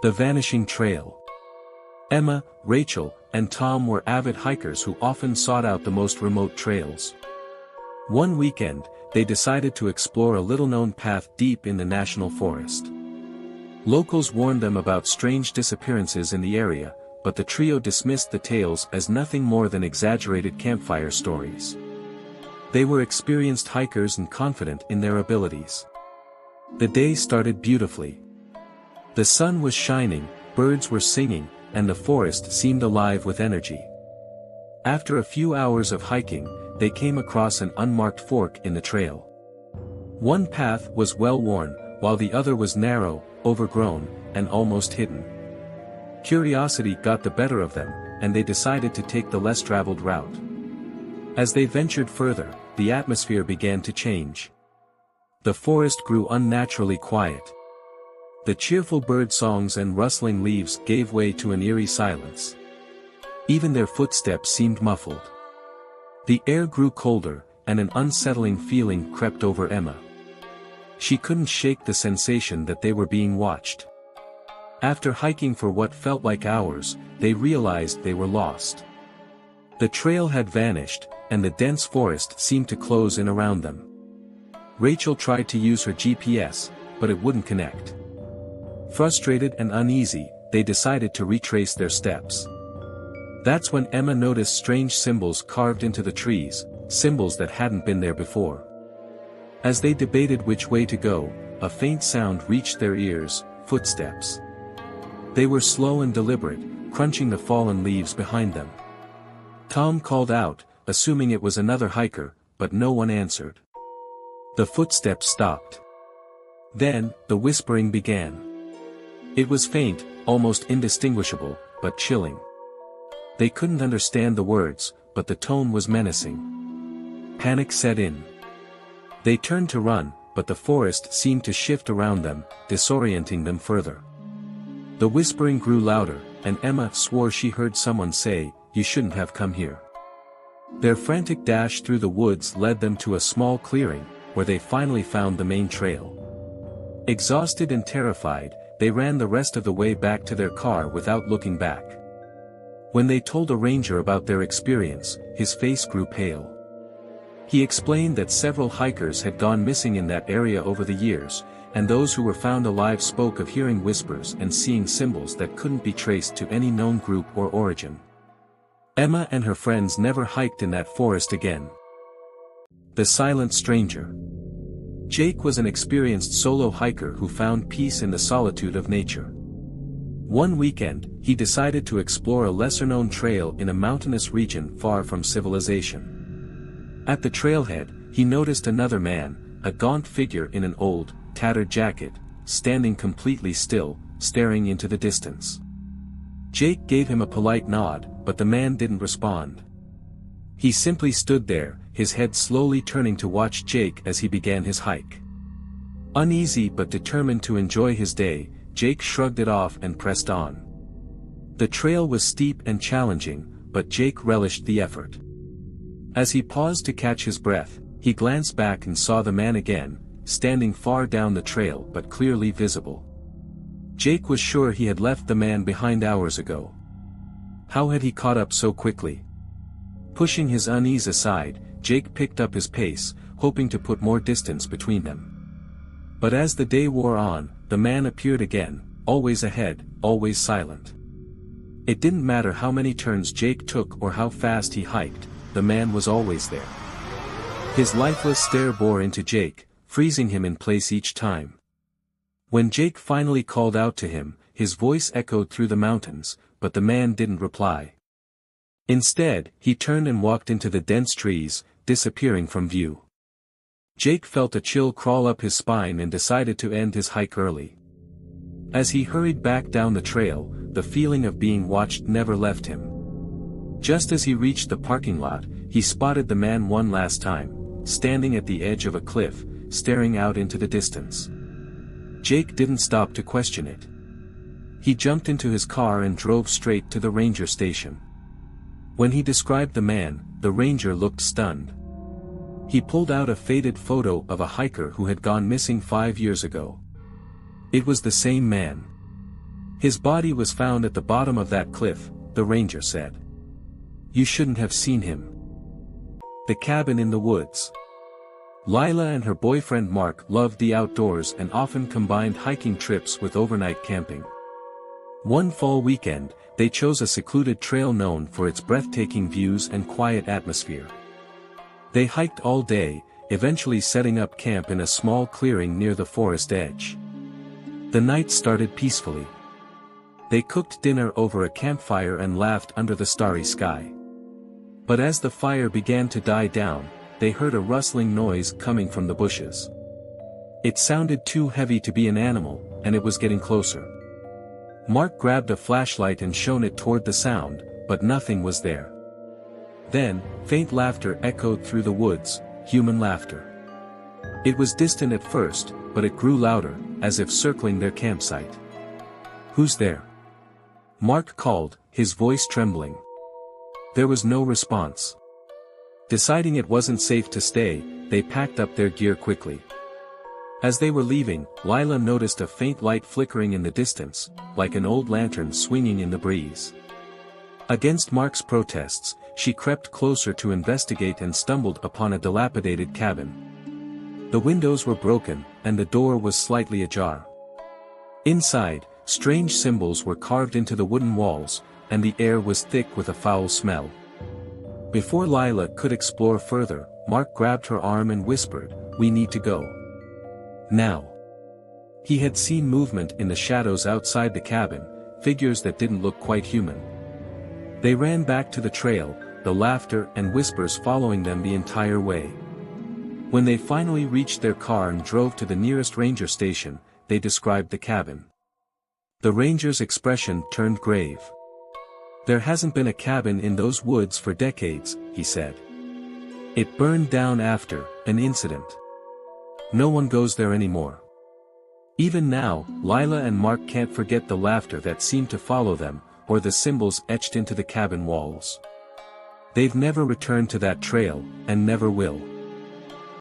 The Vanishing Trail. Emma, Rachel, and Tom were avid hikers who often sought out the most remote trails. One weekend, they decided to explore a little-known path deep in the national forest. Locals warned them about strange disappearances in the area, but the trio dismissed the tales as nothing more than exaggerated campfire stories. They were experienced hikers and confident in their abilities. The day started beautifully. The sun was shining, birds were singing, and the forest seemed alive with energy. After a few hours of hiking, they came across an unmarked fork in the trail. One path was well-worn, while the other was narrow, overgrown, and almost hidden. Curiosity got the better of them, and they decided to take the less traveled route. As they ventured further, the atmosphere began to change. The forest grew unnaturally quiet. The cheerful bird songs and rustling leaves gave way to an eerie silence. Even their footsteps seemed muffled. The air grew colder, and an unsettling feeling crept over Emma. She couldn't shake the sensation that they were being watched. After hiking for what felt like hours, they realized they were lost. The trail had vanished, and the dense forest seemed to close in around them. Rachel tried to use her GPS, but it wouldn't connect. Frustrated and uneasy, they decided to retrace their steps. That's when Emma noticed strange symbols carved into the trees, symbols that hadn't been there before. As they debated which way to go, a faint sound reached their ears: footsteps. They were slow and deliberate, crunching the fallen leaves behind them. Tom called out, assuming it was another hiker, but no one answered. The footsteps stopped. Then, the whispering began. It was faint, almost indistinguishable, but chilling. They couldn't understand the words, but the tone was menacing. Panic set in. They turned to run, but the forest seemed to shift around them, disorienting them further. The whispering grew louder, and Emma swore she heard someone say, "You shouldn't have come here." Their frantic dash through the woods led them to a small clearing, where they finally found the main trail. Exhausted and terrified, they ran the rest of the way back to their car without looking back. When they told a ranger about their experience, his face grew pale. He explained that several hikers had gone missing in that area over the years, and those who were found alive spoke of hearing whispers and seeing symbols that couldn't be traced to any known group or origin. Emma and her friends never hiked in that forest again. The Silent Stranger. Jake was an experienced solo hiker who found peace in the solitude of nature. One weekend, he decided to explore a lesser-known trail in a mountainous region far from civilization. At the trailhead, he noticed another man, a gaunt figure in an old, tattered jacket, standing completely still, staring into the distance. Jake gave him a polite nod, but the man didn't respond. He simply stood there, his head slowly turning to watch Jake as he began his hike. Uneasy but determined to enjoy his day, Jake shrugged it off and pressed on. The trail was steep and challenging, but Jake relished the effort. As he paused to catch his breath, he glanced back and saw the man again, standing far down the trail but clearly visible. Jake was sure he had left the man behind hours ago. How had he caught up so quickly? Pushing his unease aside, Jake picked up his pace, hoping to put more distance between them. But as the day wore on, the man appeared again, always ahead, always silent. It didn't matter how many turns Jake took or how fast he hiked, the man was always there. His lifeless stare bore into Jake, freezing him in place each time. When Jake finally called out to him, his voice echoed through the mountains, but the man didn't reply. Instead, he turned and walked into the dense trees, disappearing from view. Jake felt a chill crawl up his spine and decided to end his hike early. As he hurried back down the trail, the feeling of being watched never left him. Just as he reached the parking lot, he spotted the man one last time, standing at the edge of a cliff, staring out into the distance. Jake didn't stop to question it. He jumped into his car and drove straight to the ranger station. When he described the man, the ranger looked stunned. He pulled out a faded photo of a hiker who had gone missing 5 years ago. It was the same man. His body was found at the bottom of that cliff, the ranger said. You shouldn't have seen him. The cabin in the woods. Lila and her boyfriend Mark loved the outdoors and often combined hiking trips with overnight camping. One fall weekend, they chose a secluded trail known for its breathtaking views and quiet atmosphere. They hiked all day, eventually setting up camp in a small clearing near the forest edge. The night started peacefully. They cooked dinner over a campfire and laughed under the starry sky. But as the fire began to die down, they heard a rustling noise coming from the bushes. It sounded too heavy to be an animal, and it was getting closer. Mark grabbed a flashlight and shone it toward the sound, but nothing was there. Then, faint laughter echoed through the woods, human laughter. It was distant at first, but it grew louder, as if circling their campsite. Who's there? Mark called, his voice trembling. There was no response. Deciding it wasn't safe to stay, they packed up their gear quickly. As they were leaving, Lila noticed a faint light flickering in the distance, like an old lantern swinging in the breeze. Against Mark's protests, she crept closer to investigate and stumbled upon a dilapidated cabin. The windows were broken, and the door was slightly ajar. Inside, strange symbols were carved into the wooden walls, and the air was thick with a foul smell. Before Lila could explore further, Mark grabbed her arm and whispered, "We need to go. Now." He had seen movement in the shadows outside the cabin, figures that didn't look quite human. They ran back to the trail, the laughter and whispers following them the entire way. When they finally reached their car and drove to the nearest ranger station, they described the cabin. The ranger's expression turned grave. "There hasn't been a cabin in those woods for decades," he said. "It burned down after an incident. No one goes there anymore." Even now, Lila and Mark can't forget the laughter that seemed to follow them, or the symbols etched into the cabin walls. They've never returned to that trail, and never will.